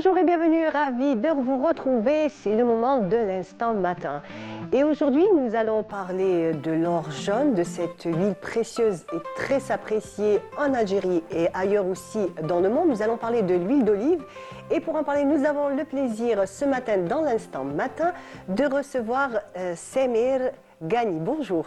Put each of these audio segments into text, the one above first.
Bonjour et bienvenue, ravi de vous retrouver, c'est le moment de l'instant matin. Et aujourd'hui, nous allons parler de l'or jaune, de cette huile précieuse et très appréciée en Algérie et ailleurs aussi dans le monde. Nous allons parler de l'huile d'olive. Et pour en parler, nous avons le plaisir ce matin, dans l'instant matin, de recevoir Semir Ghani. Bonjour.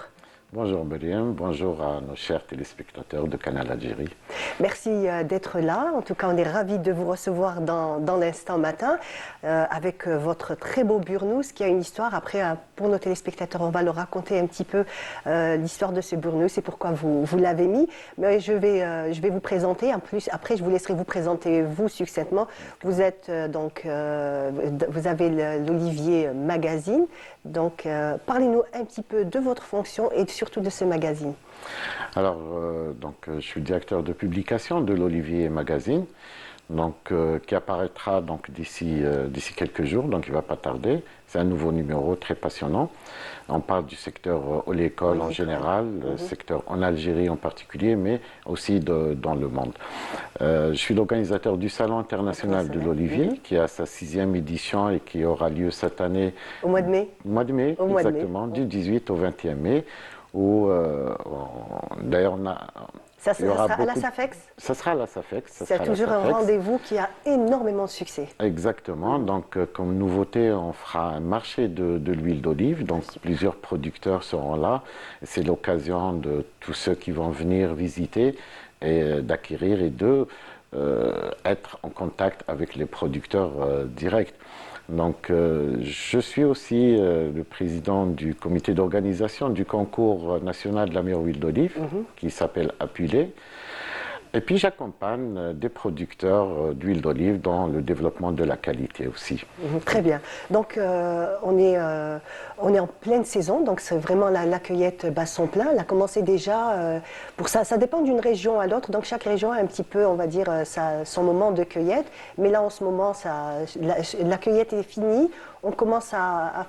Bonjour Myriam, bonjour à nos chers téléspectateurs de Canal Algérie. Merci d'être là. En tout cas, on est ravis de vous recevoir dans l'instant matin avec votre très beau burnous qui a une histoire. Après, pour nos téléspectateurs, on va leur raconter un petit peu l'histoire de ce burnous et pourquoi vous l'avez mis. Mais je vais vous présenter. En plus, après, je vous laisserai vous présenter vous succinctement. Vous êtes vous avez l'Olivier Magazine. Donc, parlez-nous un petit peu de votre fonction et surtout de ce magazine. Alors, je suis directeur de publication de l'Olivier Magazine, qui apparaîtra d'ici quelques jours, donc il ne va pas tarder. C'est un nouveau numéro très passionnant. On parle du secteur oléicole en général, secteur en Algérie en particulier, mais aussi dans le monde. Je suis l'organisateur du Salon international de l'Olivier, qui a sa 6e édition et qui aura lieu cette année. Au mois de mai. Au mois de mai, exactement, du 18 au 21 mai. D'ailleurs, on a... Ça sera à la SAFEX. Ça sera à la SAFEX. C'est toujours un rendez-vous qui a énormément de succès. Exactement. Donc, comme nouveauté, on fera un marché de l'huile d'olive. Donc, plusieurs producteurs seront là. C'est l'occasion de tous ceux qui vont venir visiter et d'acquérir et être en contact avec les producteurs directs. Donc, je suis aussi le président du comité d'organisation du concours national de la meilleure huile d'olive, qui s'appelle Apulé. Et puis, j'accompagne des producteurs d'huile d'olive dans le développement de la qualité aussi. Très bien. Donc, on est en pleine saison, donc c'est vraiment la cueillette bat son plein. Elle a commencé déjà, pour ça dépend d'une région à l'autre, donc chaque région a un petit peu, on va dire, son moment de cueillette. Mais là, en ce moment, la cueillette est finie. On commence à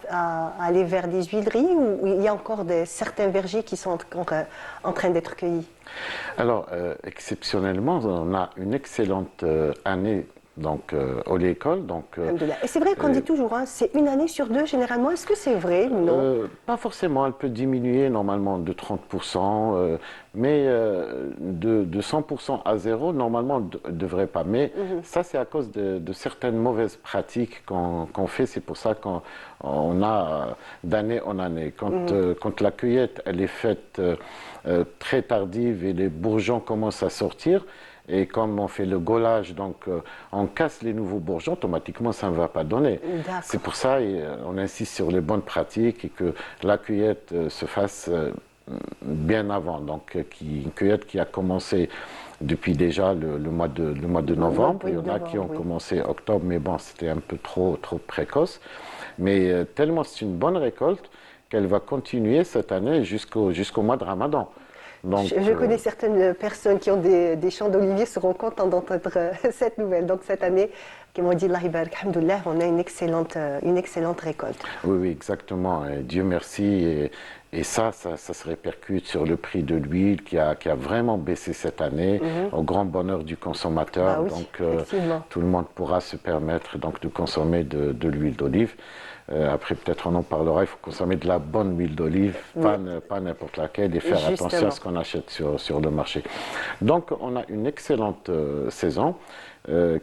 aller vers des huileries où il y a encore certains vergers qui sont en train d'être cueillis. Alors, exceptionnellement, on a une excellente année oléicole. Et c'est vrai qu'on dit toujours, c'est une année sur deux généralement. Est-ce que c'est vrai ou non? Pas forcément, elle peut diminuer normalement de 30%, mais de 100% à zéro, normalement, elle ne devrait pas. Mais ça, c'est à cause de certaines mauvaises pratiques qu'on fait. C'est pour ça qu'on a d'année en année. Quand la cueillette elle est faite très tardive et les bourgeons commencent à sortir, et comme on fait le gaulage, on casse les nouveaux bourgeons, automatiquement ça ne va pas donner. C'est pour ça on insiste sur les bonnes pratiques et que la cueillette se fasse bien avant. Donc une cueillette qui a commencé depuis déjà le mois de novembre. Il y en a qui ont commencé octobre, mais bon, c'était un peu trop précoce. Mais tellement c'est une bonne récolte qu'elle va continuer cette année jusqu'au mois de Ramadan. Donc, je connais certaines personnes qui ont des champs d'oliviers seront contents d'entendre cette nouvelle. Donc cette année, qui m'ont dit, alhamdoulilah, on a une excellente récolte. Oui, exactement. Et Dieu merci. Et ça se répercute sur le prix de l'huile qui a vraiment baissé cette année, au grand bonheur du consommateur. Tout le monde pourra se permettre de consommer de l'huile d'olive. Après, peut-être on en parlera, il faut consommer de la bonne huile d'olive, pas n'importe laquelle, et faire attention à ce qu'on achète sur le marché. Donc, on a une excellente saison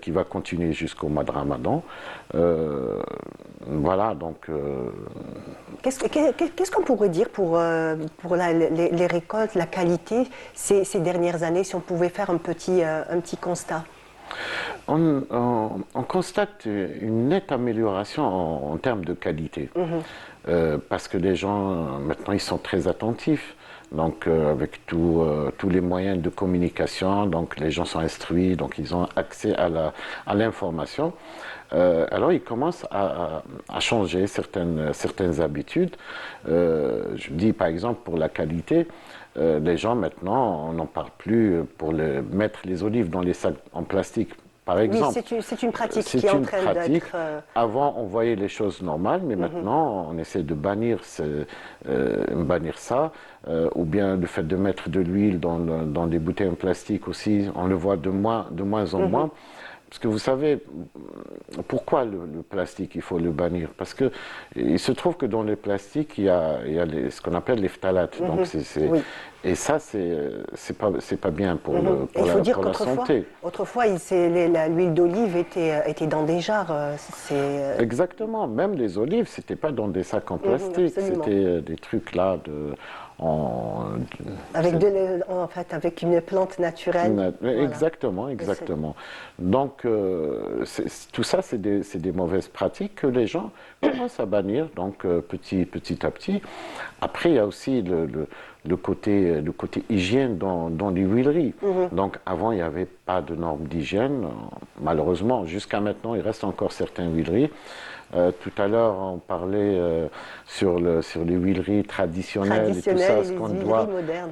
qui va continuer jusqu'au mois de Ramadan. Voilà, donc... Qu'est-ce qu'on pourrait dire pour les récoltes, la qualité, ces dernières années, si on pouvait faire un petit constat? On constate une nette amélioration en termes de qualité, parce que les gens, maintenant, ils sont très attentifs. Donc, avec tous les moyens de communication, donc les gens sont instruits, donc ils ont accès à l'information. Alors, ils commencent à changer certaines habitudes. Je dis, par exemple, pour la qualité, les gens, maintenant, on n'en parle plus pour mettre les olives dans les sacs en plastique. Par exemple, oui, c'est une pratique qui est en train d'être... Avant, on voyait les choses normales, mais maintenant, on essaie de bannir ça, ou bien le fait de mettre de l'huile dans des bouteilles en plastique aussi, on le voit de moins en moins. Parce que vous savez, pourquoi le plastique, il faut le bannir? Parce que il se trouve que dans les plastiques, il y a ce qu'on appelle les phtalates. Donc Oui. et ça, c'est pas bien pour, Et il faut dire pour la qu'autrefois, santé. l'huile d'olive était dans des jarres. Exactement. Même les olives, c'était pas dans des sacs en plastique. Absolument. C'était des trucs là en, En fait, avec une plante naturelle. Voilà. Exactement, exactement. Donc, tout ça, c'est des mauvaises pratiques que les gens commencent à bannir, donc petit à petit. Après, il y a aussi le côté hygiène dans les huileries. Donc, avant, il n'y avait pas de normes d'hygiène. Malheureusement, jusqu'à maintenant, il reste encore certaines huileries. Tout à l'heure, on parlait sur les huileries traditionnelles et tout ça, Et ce les qu'on huileries doit modernes.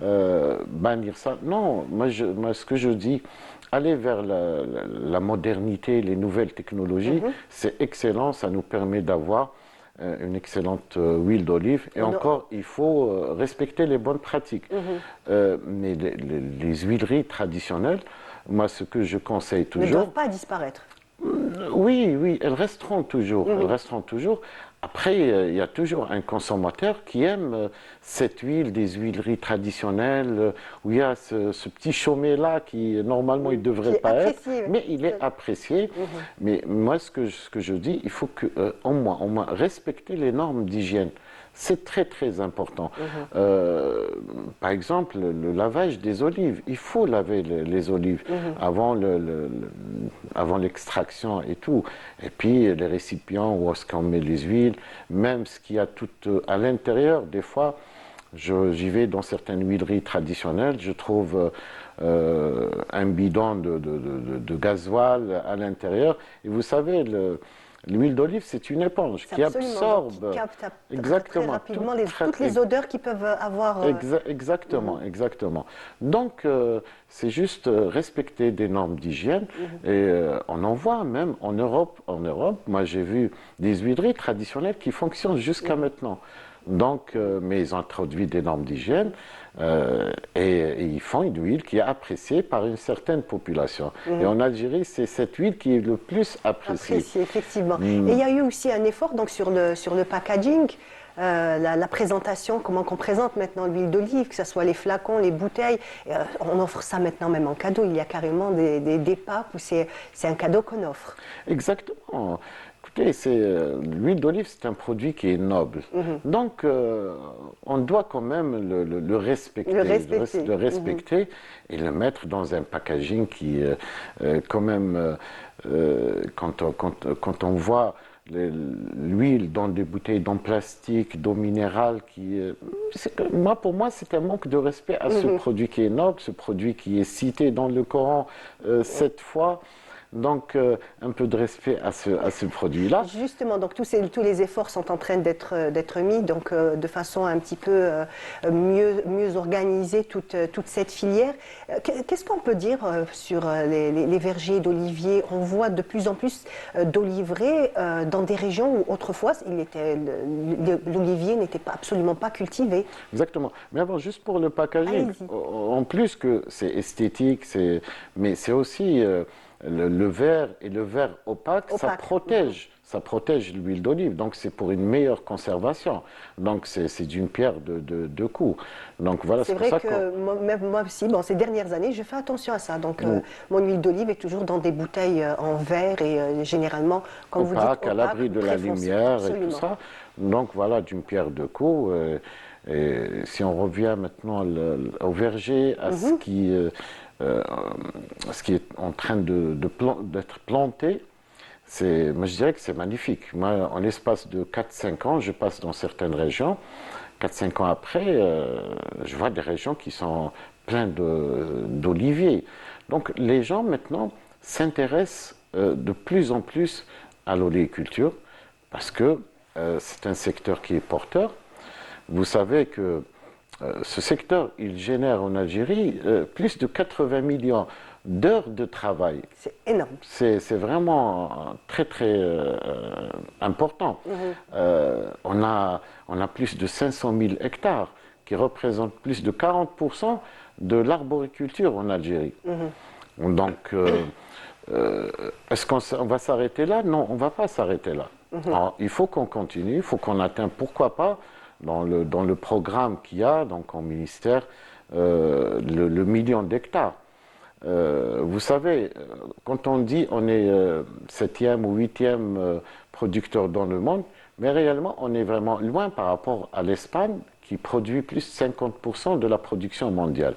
bannir ça. Non, moi, ce que je dis, aller vers la modernité, les nouvelles technologies, c'est excellent, ça nous permet d'avoir une excellente huile d'olive. Et encore, il faut respecter les bonnes pratiques. Mais les huileries traditionnelles, moi, ce que je conseille Ne toujours, doivent pas disparaître. oui, oui, elles resteront toujours. Elles resteront toujours. Après, il y a toujours un consommateur qui aime cette huile des huileries traditionnelles, où il y a ce petit chaumet-là qui, normalement, il ne devrait Qui est pas être, apprécié, oui. mais il est apprécié. Mais moi, ce que je dis, il faut que, au moins, respecter les normes d'hygiène. C'est très, très important. Par exemple, le lavage des olives. Il faut laver les olives avant avant l'extraction et tout. Et puis, les récipients où est-ce qu'on met les huiles, même ce qu'il y a tout à l'intérieur, des fois, j'y vais dans certaines huileries traditionnelles, je trouve un bidon de gasoil à l'intérieur. Et vous savez, l'huile d'olive, c'est une éponge qui Absolument. absorbe Donc, qui capte très exactement rapidement toutes très- les odeurs qui peuvent avoir. exactement, exactement. Donc, c'est juste respecter des normes d'hygiène. Et on en voit même en Europe. Moi, j'ai vu des huileries traditionnelles qui fonctionnent jusqu'à maintenant. Donc, mais ils ont introduit des normes d'hygiène et ils font une huile qui est appréciée par une certaine population. Et en Algérie, c'est cette huile qui est le plus appréciée. Apprécié, effectivement. Et il y a eu aussi un effort donc, sur le packaging, la présentation, comment qu'on présente maintenant l'huile d'olive, que ce soit les flacons, les bouteilles. On offre ça maintenant même en cadeau. Il y a carrément des papes où c'est un cadeau qu'on offre. Exactement. Écoutez, l'huile d'olive, c'est un produit qui est noble. Donc, on doit quand même le respecter, le respecter et le mettre dans un packaging qui, quand même, quand on voit l'huile dans des bouteilles en plastique, d'eau minérale, pour moi, c'est un manque de respect à ce produit qui est noble, ce produit qui est cité dans le Coran 7 fois. Donc, un peu de respect à ce produit-là. Justement, donc tous les efforts sont en train d'être mis, donc de façon un petit peu mieux organiser toute cette filière. Qu'est-ce qu'on peut dire sur les vergers d'oliviers? On voit de plus en plus d'oliveraies dans des régions où autrefois l'olivier n'était absolument pas cultivé. Exactement. Mais avant, juste pour le packaging, en plus que c'est esthétique, mais c'est aussi le verre et le verre opaque. Ça protège l'huile d'olive. Donc c'est pour une meilleure conservation. Donc c'est d'une pierre deux coups. Donc voilà. C'est vrai que moi aussi, ces dernières années, je fais attention à ça. Donc mon huile d'olive est toujours dans des bouteilles en verre et généralement, comme vous dites, opaque, à l'abri de la lumière et tout ça. Donc voilà, d'une pierre deux coups. Et si on revient maintenant au verger, à ce qui est en train d'être planté, moi je dirais que c'est magnifique. Moi, en l'espace de 4-5 ans, je passe dans certaines régions. 4-5 ans après, je vois des régions qui sont pleines d'oliviers. Donc les gens maintenant s'intéressent de plus en plus à l'oléiculture parce que c'est un secteur qui est porteur. Vous savez que ce secteur, il génère en Algérie plus de 80 millions d'heures de travail. C'est énorme. C'est vraiment très, très important. On a plus de 500 000 hectares qui représentent plus de 40% de l'arboriculture en Algérie. Donc, est-ce qu'on va s'arrêter là? Non, on ne va pas s'arrêter là. Alors, il faut qu'on continue, il faut qu'on atteigne, pourquoi pas, dans le programme qu'il y a, donc en ministère, le million d'hectares. Vous savez, quand on dit on est septième ou huitième producteur dans le monde, mais réellement on est vraiment loin par rapport à l'Espagne qui produit plus de 50% de la production mondiale.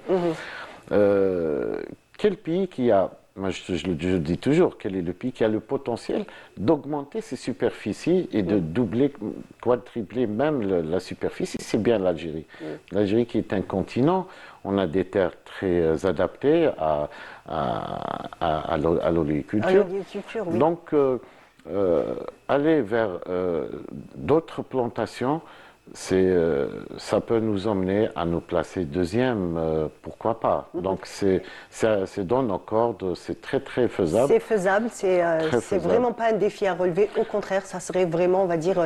Quel pays qui a, moi je dis toujours, quel est le pays qui a le potentiel d'augmenter ses superficies et de doubler, quadrupler même la superficie? C'est bien l'Algérie. L'Algérie qui est un continent, on a des terres très adaptées à l'oléiculture. Oui. Donc, aller vers d'autres plantations, ça peut nous emmener à nous placer deuxième, pourquoi pas. Donc c'est dans nos cordes, c'est très très faisable. C'est faisable, c'est vraiment pas un défi à relever. Au contraire, ça serait vraiment, on va dire,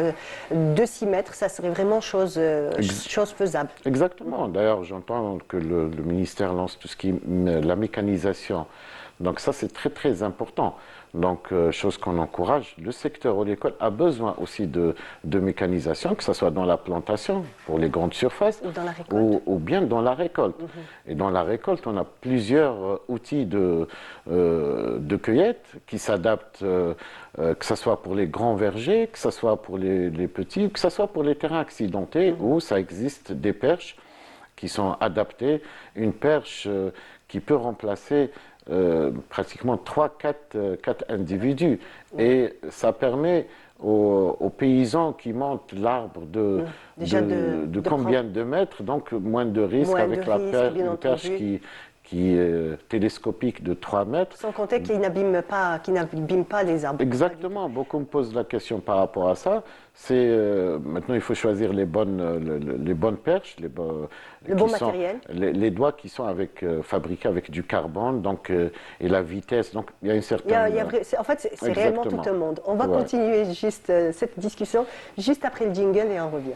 de s'y mettre, ça serait vraiment chose faisable. Exactement. D'ailleurs, j'entends que le ministère lance tout ce qui est la mécanisation. Donc ça, c'est très très important. Donc, chose qu'on encourage, le secteur oléicole a besoin aussi de mécanisation, que ce soit dans la plantation, pour les grandes surfaces, ou, dans la récolte. Ou bien dans la récolte. Et dans la récolte, on a plusieurs outils de cueillette qui s'adaptent, que ce soit pour les grands vergers, que ce soit pour les petits, que ce soit pour les terrains accidentés, où ça existe des perches qui sont adaptées. Une perche qui peut remplacer pratiquement 4 individus. Et ça permet aux paysans qui montent l'arbre de combien de mètres, donc moins de risques avec une perche qui est télescopique de 3 mètres. Sans compter qu'il n'abîme pas les arbres. Exactement. Beaucoup me posent la question par rapport à ça. Maintenant, il faut choisir les bonnes perches, le bon matériel. Les doigts qui sont fabriqués avec du carbone, donc, et la vitesse. Donc, il y a une certaine... en fait, c'est réellement tout un monde. On va continuer cette discussion juste après le jingle et on revient.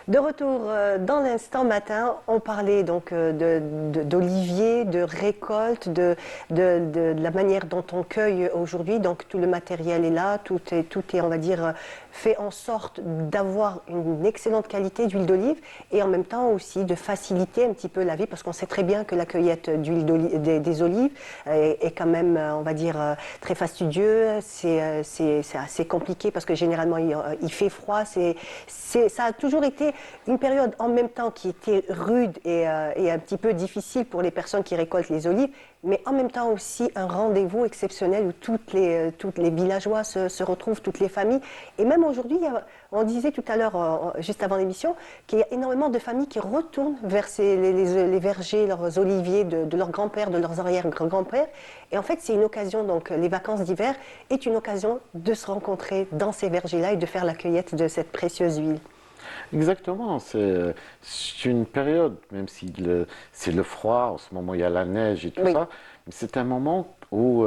De retour dans l'instant matin, on parlait donc d'oliviers, de récolte, de la manière dont on cueille aujourd'hui. Donc tout le matériel est là, tout est, on va dire, fait en sorte d'avoir une excellente qualité d'huile d'olive et en même temps aussi de faciliter un petit peu la vie parce qu'on sait très bien que la cueillette des olives est quand même, on va dire, très fastidieux. C'est assez compliqué parce que généralement il fait froid. Ça a toujours été une période en même temps qui était rude et un petit peu difficile pour les personnes qui récoltent les olives, mais en même temps aussi un rendez-vous exceptionnel où toutes les villageois se retrouvent, toutes les familles. Et même aujourd'hui, on disait tout à l'heure, juste avant l'émission, qu'il y a énormément de familles qui retournent vers les vergers, leurs oliviers de leurs grands-pères, de leurs arrière-grands-pères. Et en fait, c'est une occasion, donc les vacances d'hiver est une occasion de se rencontrer dans ces vergers-là et de faire la cueillette de cette précieuse huile. Exactement, c'est une période, même si c'est le froid, en ce moment il y a la neige et tout ça, mais c'est un moment où,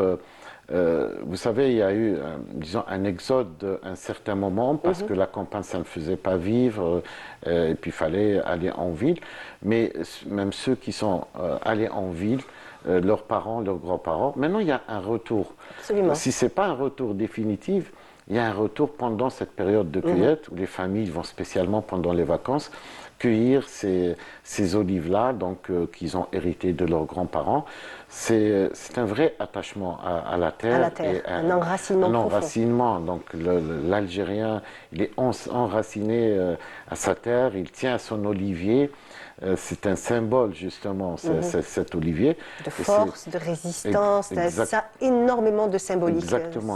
vous savez, il y a eu, disons, un exode à un certain moment, parce que la campagne, ça ne faisait pas vivre, et puis il fallait aller en ville, mais même ceux qui sont allés en ville, leurs parents, leurs grands-parents, maintenant il y a un retour. Absolument. Si ce n'est pas un retour définitif, il y a un retour pendant cette période de cueillette où les familles vont spécialement pendant les vacances cueillir ces olives-là, donc qu'ils ont hérité de leurs grands-parents. C'est un vrai attachement à la terre. À la terre, et un enracinement profond. Un enracinement. Donc l'Algérien, il est enraciné à sa terre, il tient à son olivier. C'est un symbole, justement, cet olivier. De force, de résistance, ça a énormément de symbolique.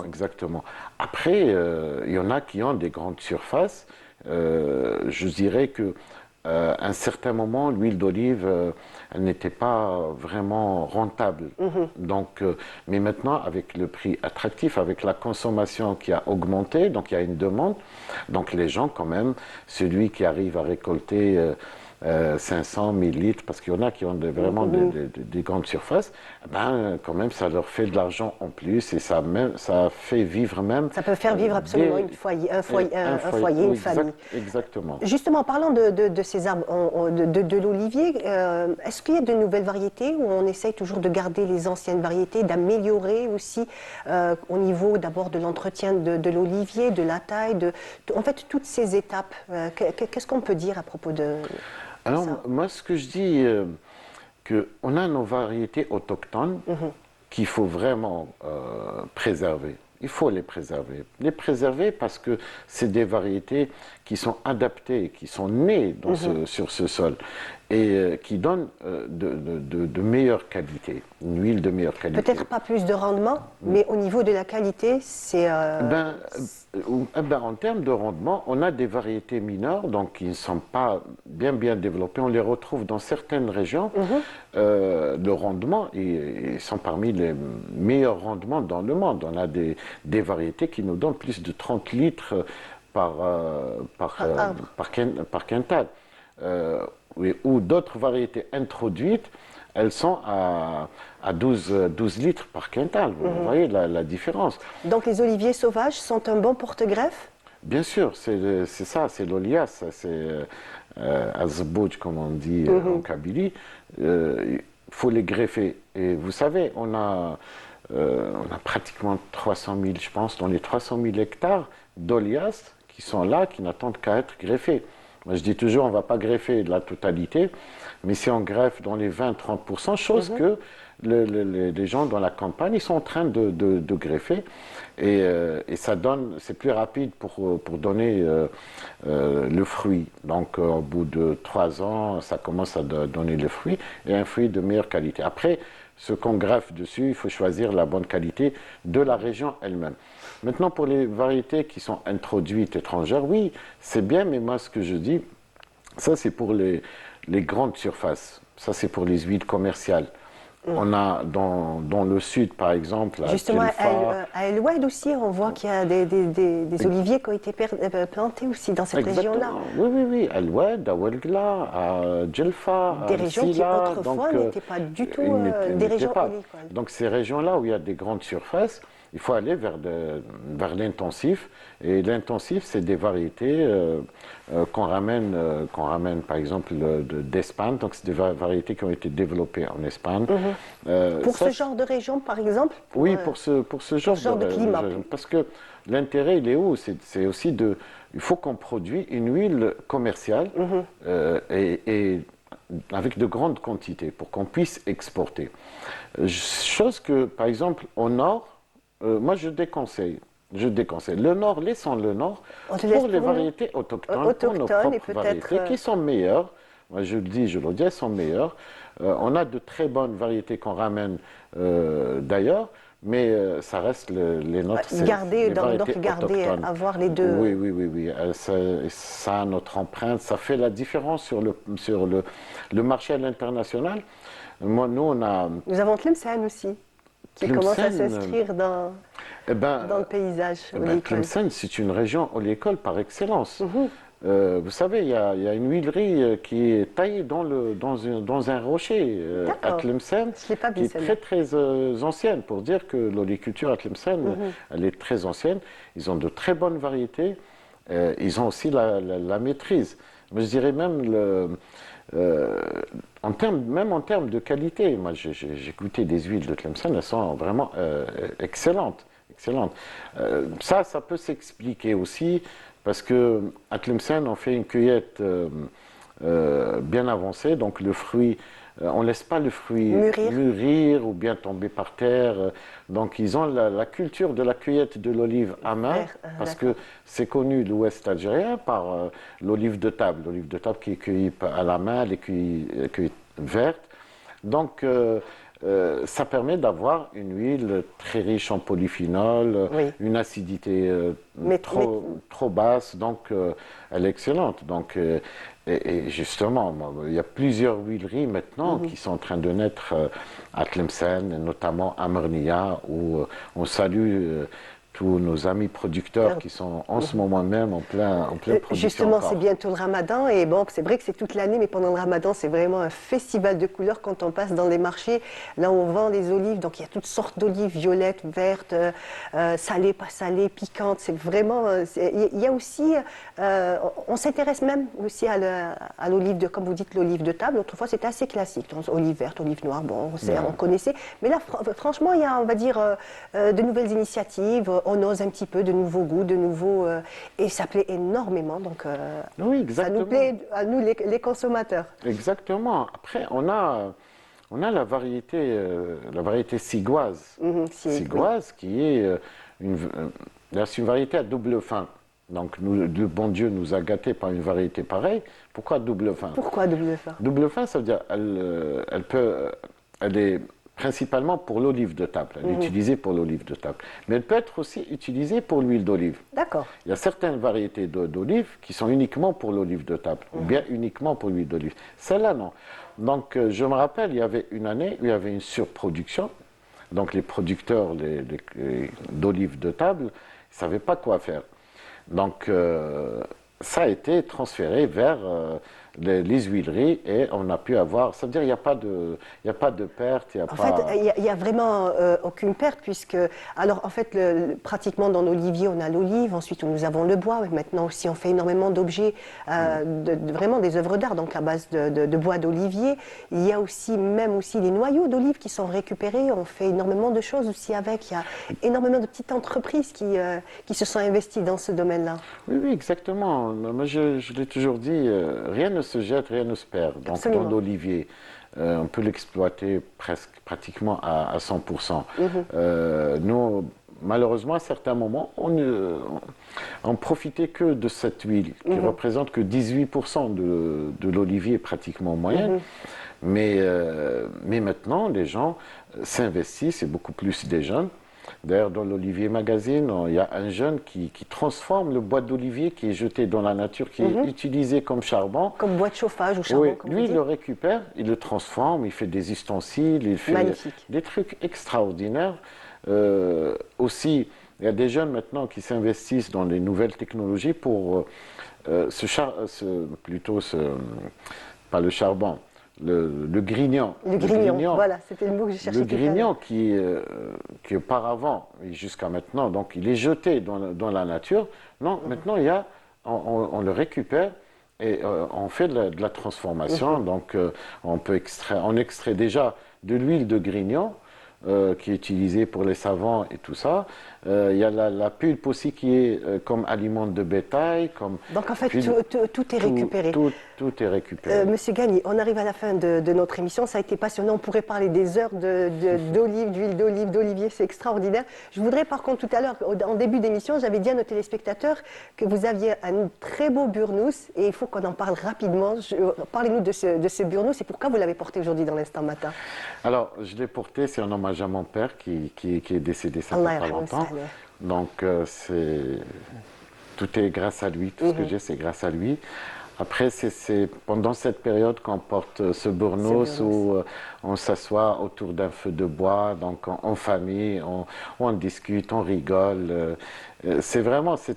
Exactement. Après, il y en a qui ont des grandes surfaces. Je dirais que à un certain moment, l'huile d'olive, elle n'était pas vraiment rentable. Donc, mais maintenant, avec le prix attractif, avec la consommation qui a augmenté, donc il y a une demande. Donc les gens, quand même, celui qui arrive à récolter 500, 1000 litres, parce qu'il y en a qui ont vraiment des grandes surfaces, ben, quand même, ça leur fait de l'argent en plus et ça fait vivre même. Ça peut faire vivre absolument un foyer, une famille. Exactement. Justement, parlant de ces arbres, de l'olivier, est-ce qu'il y a de nouvelles variétés où on essaye toujours de garder les anciennes variétés, d'améliorer aussi au niveau d'abord de l'entretien de l'olivier, de la taille, en fait toutes ces étapes. Qu'est-ce qu'on peut dire à propos de Alors, ça? moi, ce que je dis, qu'on a nos variétés autochtones qu'il faut vraiment préserver. Il faut les préserver. Les préserver parce que c'est des variétés qui sont adaptées, qui sont nées sur ce sol et qui donnent de meilleure qualité, une huile de meilleure qualité. Peut-être pas plus de rendement, mais au niveau de la qualité, c'est... En termes de rendement, on a des variétés mineures, donc qui ne sont pas bien développées. On les retrouve dans certaines régions. Le rendement, ils sont parmi les meilleurs rendements dans le monde. On a des variétés qui nous donnent plus de 30 litres par quintal. Oui, ou d'autres variétés introduites, elles sont à 12 litres par quintal. Vous voyez la différence. Donc les oliviers sauvages sont un bon porte-greffe? Bien sûr, c'est ça, c'est l'olias, c'est azbouj comme on dit en Kabylie. Il faut les greffer. Et vous savez, on a pratiquement 300 000, je pense, dans les 300 000 hectares d'olias qui sont là, qui n'attendent qu'à être greffés. Moi, je dis toujours, on ne va pas greffer de la totalité, mais si on greffe dans les 20-30%, chose que les gens dans la campagne, ils sont en train de greffer, et ça donne, c'est plus rapide pour donner le fruit. Donc, au bout de 3 ans, ça commence à donner le fruit, et un fruit de meilleure qualité. Après, ce qu'on greffe dessus, il faut choisir la bonne qualité de la région elle-même. Maintenant, pour les variétés qui sont introduites étrangères, oui, c'est bien, mais moi, ce que je dis, ça, c'est pour les grandes surfaces. Ça, c'est pour les huiles commerciales. On a dans le sud, par exemple, justement, à El Oued aussi, on voit qu'il y a des oliviers qui ont été plantés aussi dans cette région-là. Oui. À El Oued, à Ouelgla, à Djelfa, des régions qui autrefois n'étaient pas du tout des régions olicoles. Donc ces régions-là où il y a des grandes surfaces, il faut aller vers l'intensif. Et l'intensif, c'est des variétés qu'on ramène, par exemple d'Espagne. Donc c'est des variétés qui ont été développées en Espagne. Pour ce genre de région, par exemple? Oui, pour ce genre de climat. Parce que l'intérêt, il est où? C'est aussi il faut qu'on produise une huile commerciale et avec de grandes quantités pour qu'on puisse exporter. Chose que, par exemple, au nord, moi je déconseille. Le Nord, laissons le Nord pour les variétés autochtones, pour nos propres variétés qui sont meilleures. Moi je le dis, elles sont meilleures. On a de très bonnes variétés qu'on ramène d'ailleurs, mais ça reste les nôtres. Avoir les deux. Oui. Ça a notre empreinte, ça fait la différence sur le marché à l'international. Nous avons Tlemcen aussi, qui commence à s'inscrire dans le paysage oléicole. Tlemcen, c'est une région oléicole par excellence. Vous savez, il y a une huilerie qui est taillée dans un rocher à Tlemcen, qui est très ancienne, pour dire que l'oléiculture à Tlemcen, elle est très ancienne. Ils ont de très bonnes variétés, ils ont aussi la maîtrise. Mais je dirais même en termes de qualité. Moi, j'ai goûté des huiles de Tlemcen, elles sont vraiment excellentes. Ça peut s'expliquer aussi parce qu'à Tlemcen, on fait une cueillette bien avancée, donc le fruit, on ne laisse pas le fruit mûrir ou bien tomber par terre. Donc ils ont la culture de la cueillette de l'olive à main, parce que c'est connu l'ouest algérien par l'olive de table. L'olive de table qui est cueillie à la main, elle est cueillie verte. Donc ça permet d'avoir une huile très riche en polyphénol, une acidité trop basse, donc elle est excellente. Donc, et justement, il y a plusieurs huileries maintenant qui sont en train de naître à Tlemcen, notamment à Mernia, où on salue tous nos amis producteurs qui sont en ce moment même en pleine production. Justement, encore. c'est bientôt le Ramadan et bon, c'est vrai que c'est toute l'année, mais pendant le Ramadan, c'est vraiment un festival de couleurs quand on passe dans les marchés. Là, on vend des olives, donc il y a toutes sortes d'olives, violettes, vertes, salées, pas salées, piquantes. C'est vraiment, il y a aussi, on s'intéresse même aussi à l'olive de, comme vous dites, l'olive de table. Autrefois, c'était assez classique, donc, olive verte, olive noire, bon, on connaissait. Mais là, franchement, il y a, on va dire, de nouvelles initiatives. On ose un petit peu de nouveaux goûts, de nouveaux... et ça plaît énormément, donc Oui, exactement. ça nous plaît à nous les consommateurs. Exactement. Après, on a la variété sigoise. Sigoise qui est c'est une variété à double fin. Donc le bon Dieu nous a gâtés par une variété pareille. Pourquoi double fin? Pourquoi double fin? Double fin, ça veut dire elle est principalement pour l'olive de table. Elle est utilisée pour l'olive de table. Mais elle peut être aussi utilisée pour l'huile d'olive. D'accord. Il y a certaines variétés d'olives qui sont uniquement pour l'olive de table, ou bien uniquement pour l'huile d'olive. Celle-là, non. Donc, je me rappelle, il y avait une année où il y avait une surproduction. Donc, les producteurs d'olives de table ne savaient pas quoi faire. Donc, ça a été transféré vers les huileries et on a pu avoir. Ça veut dire qu'il n'y a pas de perte. En fait, il n'y a vraiment aucune perte puisque, alors en fait, pratiquement dans l'olivier, on a l'olive, ensuite nous avons le bois, mais maintenant aussi on fait énormément d'objets, vraiment des œuvres d'art, donc à base de bois d'olivier. Il y a aussi, même aussi les noyaux d'olive qui sont récupérés, on fait énormément de choses aussi avec. Il y a énormément de petites entreprises qui se sont investies dans ce domaine-là. Oui, oui, exactement. Moi, je l'ai toujours dit, rien ne se jette, rien ne se perd. Donc, Absolument. dans l'olivier, on peut l'exploiter pratiquement à 100%. Nous, malheureusement, à certains moments, on profitait que de cette huile, qui représente que 18% de l'olivier pratiquement en moyenne. Mais maintenant, les gens s'investissent, et beaucoup plus des jeunes. D'ailleurs, dans l'Olivier Magazine, il y a un jeune qui transforme le bois d'olivier qui est jeté dans la nature, qui est utilisé comme charbon. Comme bois de chauffage ou charbon, Oui, comme lui, vous il dites. le récupère, il le transforme, il fait des ustensiles, il fait Magnifique. des trucs extraordinaires. Aussi, il y a des jeunes maintenant qui s'investissent dans les nouvelles technologies pour pas le charbon, le grignon. Le grignon, voilà, c'était le mot que je cherchais. Le tout à l'heure. grignon qui auparavant, et jusqu'à maintenant, donc il est jeté dans la nature. Non, maintenant on le récupère et on fait de la transformation. Donc on extrait déjà de l'huile de grignon qui est utilisée pour les savons et tout ça. Il y a la pulpe aussi qui est comme aliment de bétail. Donc en fait, tout est récupéré. Tout est récupéré. Monsieur Gagny, on arrive à la fin de notre émission. Ça a été passionnant. On pourrait parler des heures d'olive, d'huile d'olive, d'olivier. C'est extraordinaire. Je voudrais par contre, tout à l'heure, en début d'émission, j'avais dit à nos téléspectateurs que vous aviez un très beau burnous et il faut qu'on en parle rapidement. Parlez-nous de ce burnous et pourquoi vous l'avez porté aujourd'hui dans l'Instant Matin. Alors, je l'ai porté, c'est en hommage à mon père qui est décédé ça fait pas longtemps. Donc, tout est grâce à lui. Tout ce que j'ai, c'est grâce à lui. Après, c'est pendant cette période qu'on porte ce burnous où on s'assoit autour d'un feu de bois, donc en famille, on discute, on rigole. C'est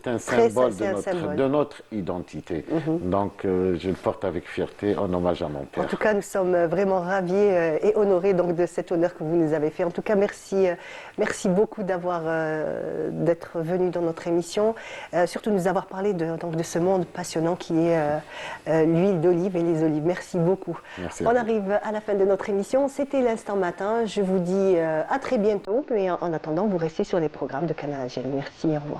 un symbole de notre identité. Donc, je le porte avec fierté en hommage à mon père. En tout cas, nous sommes vraiment ravis et honorés donc, de cet honneur que vous nous avez fait. En tout cas, merci beaucoup d'être venu dans notre émission, surtout nous avoir parlé de ce monde passionnant qui est l'huile d'olive et les olives. Merci beaucoup. Merci On arrive à la fin de notre émission. C'était l'Instant Matin. Je vous dis à très bientôt. Et en attendant, vous restez sur les programmes de Canal Algérie. Merci, au revoir.